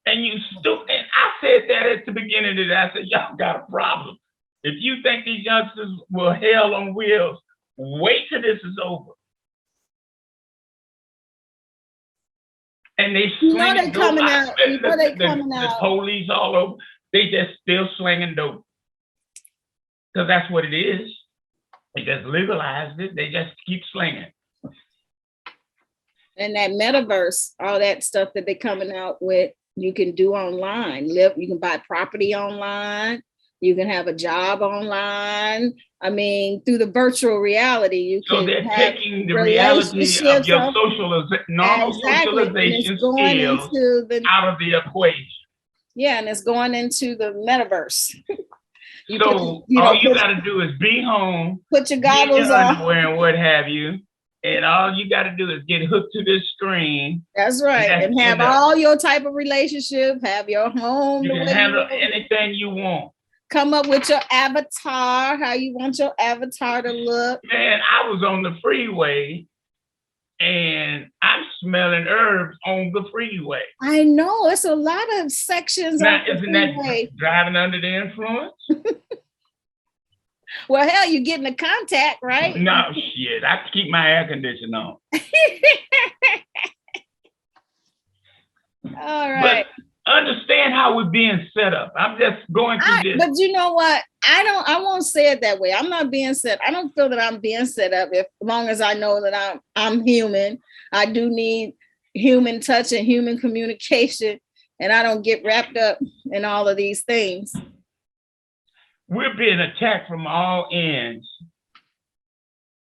And you stupid. And I said that at the beginning of that. I said, y'all got a problem. If you think these youngsters will hell on wheels, wait till this is over. And they slinging dope. Coming out. You know they coming out. The police all over. They just still slinging dope. Because that's what it is. They just legalized it. They just keep slinging. And that metaverse, all that stuff that they're coming out with, you can do online. You can buy property online. You can have a job online. I mean, through the virtual reality, you So can they're have taking the reality of relationships. your normal Exactly. And socialization it's going skills into the, out of the equation. yeah, and it's going into the metaverse. You So all you got to do is be home, put your get goggles your on. underwear and what have you, and all you got to do is get hooked to this screen. That's right, and have all your type of relationship. Have your home. You can handle anything you want. Come up with your avatar, how you want your avatar to look. Man, I was on the freeway and I'm smelling herbs on the freeway. I know, it's a lot of sections now, on the isn't freeway. That driving under the influence? Well, hell, you get in the contact, right? No, shit. I keep my air conditioner on. All right. But understand how we're being set up. I'm just going through this. But you know what? I won't say it that way. I'm not being set. I don't feel that I'm being set up as long as I know that I'm human. I do need human touch and human communication, and I don't get wrapped up in all of these things. We're being attacked from all ends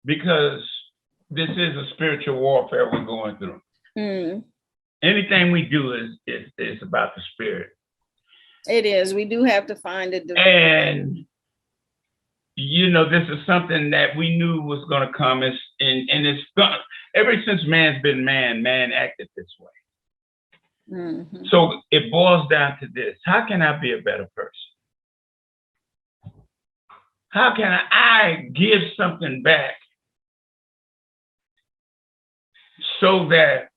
because this is a spiritual warfare we're going through. Mm. Anything we do is about the spirit. It is. We do have to find it. And you know, this is something that we knew was going to come, and it's gone. Ever since man's been man acted this way. Mm-hmm. So it boils down to this: how can I be a better person? How can I give something back so that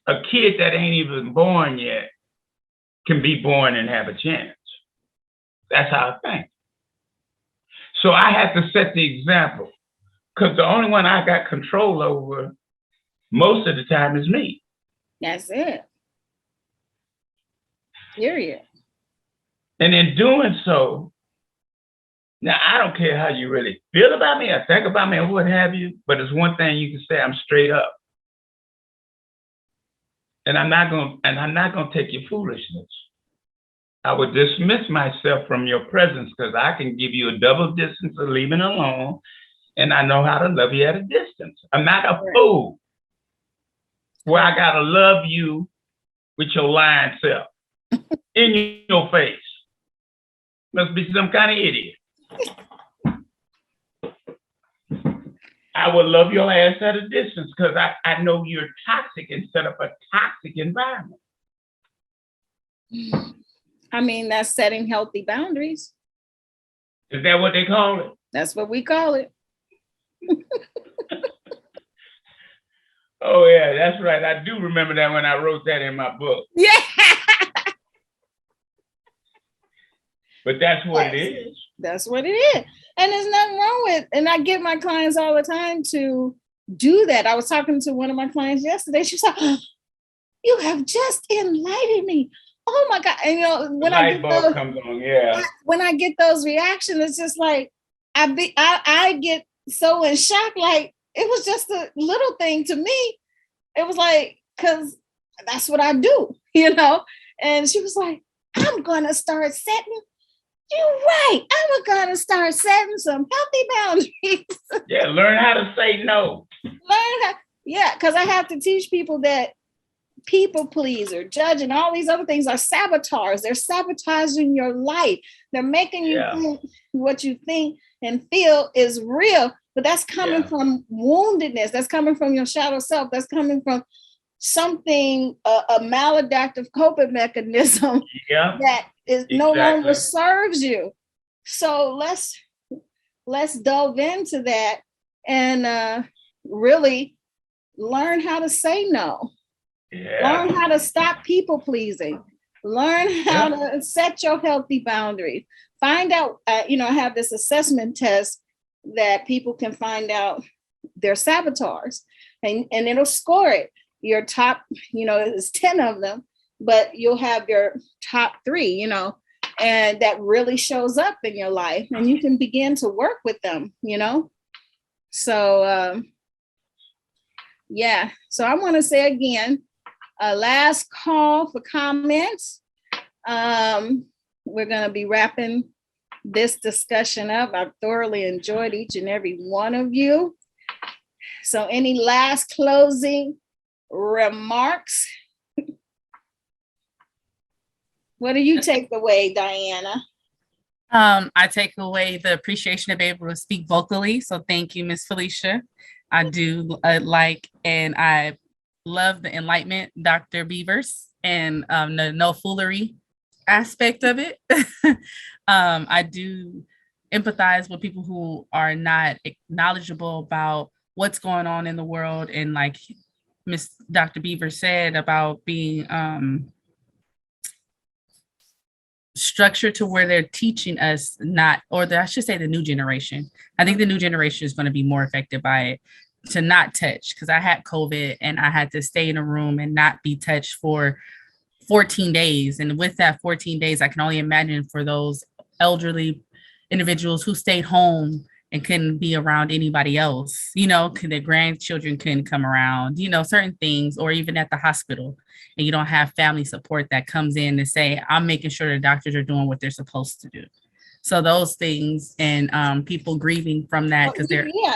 a kid that ain't even born yet can be born and have a chance? That's how I think. So I have to set the example, because the only one I got control over most of the time is me. That's it. Period. And in doing so, now I don't care how you really feel about me or think about me or what have you, but it's one thing you can say: I'm straight up. And I'm not gonna take your foolishness. I would dismiss myself from your presence, because I can give you a double distance of leaving alone, and I know how to love you at a distance. I'm not a fool where I gotta love you with your lying self in your face. Must be some kind of idiot. I would love your ass at a distance, because I know you're toxic and set up a toxic environment. I mean, that's setting healthy boundaries. Is that what they call it? That's what we call it. Oh, yeah, that's right. I do remember that when I wrote that in my book. Yeah. But that's what it is. That's what it is. And there's nothing wrong with, and I get my clients all the time to do that. I was talking to one of my clients yesterday. She said, oh, you have just enlightened me. Oh my God. And you know, when I get those, comes on, yeah. When I get those reactions, it's just like I get so in shock, like it was just a little thing to me. It was like, because that's what I do, you know. And she was like, I'm gonna start setting. You're right. I'm gonna start setting some healthy boundaries. Yeah, learn how to say no. Because I have to teach people that people pleaser, judge, and all these other things are saboteurs. They're sabotaging your life. They're making you think what you think and feel is real, but that's coming from woundedness. That's coming from your shadow self. That's coming from something, a maladaptive coping mechanism that is no longer serves you. So let's delve into that and really learn how to say no. Learn how to stop people pleasing. Learn how to set your healthy boundaries. Find out, I have this assessment test that people can find out their saboteurs, and it'll score it. Your top, there's 10 of them, but you'll have your top 3, and that really shows up in your life, and you can begin to work with them, So Yeah, so I want to say again, last call for comments. We're going to be wrapping this discussion up. I've thoroughly enjoyed each and every one of you. So any last closing remarks? What do you take away, Diana? I take away the appreciation of being able to speak vocally. So thank you, Miss Felicia. I do and I love the enlightenment, Dr. Beavers, and the no foolery aspect of it. I do empathize with people who are not knowledgeable about what's going on in the world, and like Miss Dr. Beaver said about being structured to where they're teaching us I should say the new generation. I think the new generation is going to be more affected by it, to not touch, because I had COVID and I had to stay in a room and not be touched for 14 days. And with that 14 days, I can only imagine for those elderly individuals who stayed home and couldn't be around anybody else, their grandchildren couldn't come around, certain things, or even at the hospital, and you don't have family support that comes in to say, I'm making sure the doctors are doing what they're supposed to do. So those things, and people grieving from that, because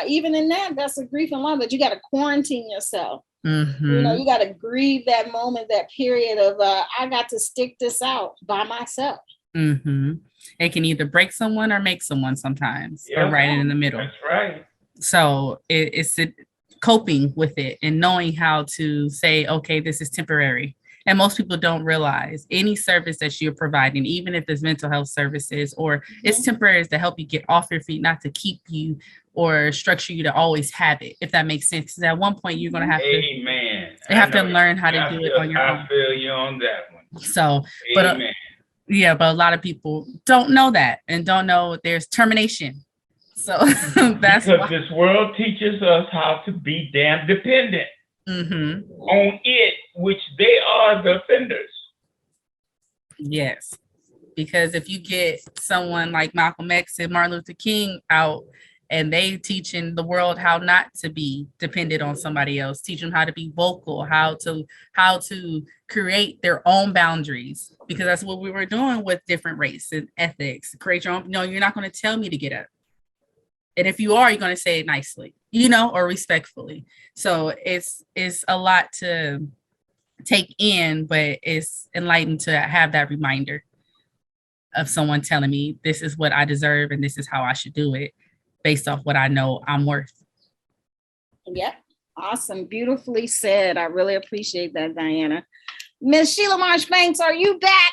even in that's a grief and loss, but you got to quarantine yourself. Mm-hmm. You got to grieve that moment, that period of I got to stick this out by myself. Mm-hmm. It can either break someone or make someone sometimes, or right in the middle. That's right. So it's coping with it and knowing how to say, okay, this is temporary. And most people don't realize any service that you're providing, even if it's mental health services, or it's temporary, is to help you get off your feet, not to keep you or structure you to always have it, if that makes sense. Because at one point you're going to have to learn how to do it on your own. I feel you on that one. So, but a lot of people don't know that, and don't know there's termination. So that's because this world teaches us how to be damn dependent on it, which they are the offenders. Yes, because if you get someone like Malcolm X and Martin Luther King out, and they teaching the world how not to be dependent on somebody else, teach them how to be vocal, how to create their own boundaries, because that's what we were doing with different race and ethics. Create your own. No, you're not going to tell me to get up. And if you are, you're going to say it nicely, or respectfully. So it's a lot to take in, but it's enlightening to have that reminder of someone telling me this is what I deserve and this is how I should do it, based off what I know I'm worth. Yep. Awesome. Beautifully said. I really appreciate that, Diana. Miss Sheila Marchbanks, are you back?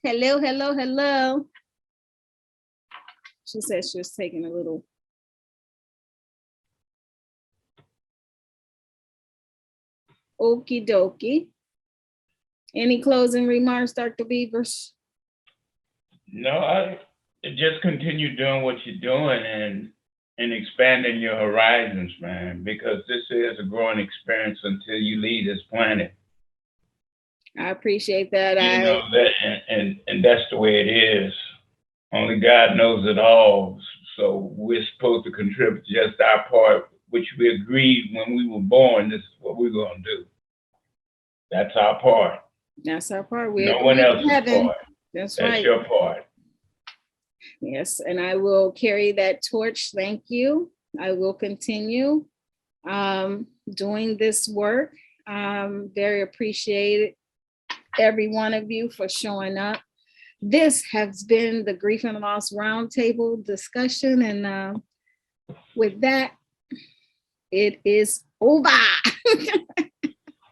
Hello, hello, hello. She said she was taking a little. Okie dokie. Any closing remarks, Dr. Beavers? No, I just continue doing what you're doing and expanding your horizons, man, because this is a growing experience until you leave this planet. I appreciate that. And that's the way it is. Only God knows it all. So we're supposed to contribute just our part, which we agreed when we were born, this is what we're going to do. That's our part. That's our part. No one else's part. That's right. That's your part. Yes, and I will carry that torch. Thank you. I will continue doing this work. Very appreciated every one of you for showing up. This has been the Grief and Loss Roundtable discussion, and with that, it is over.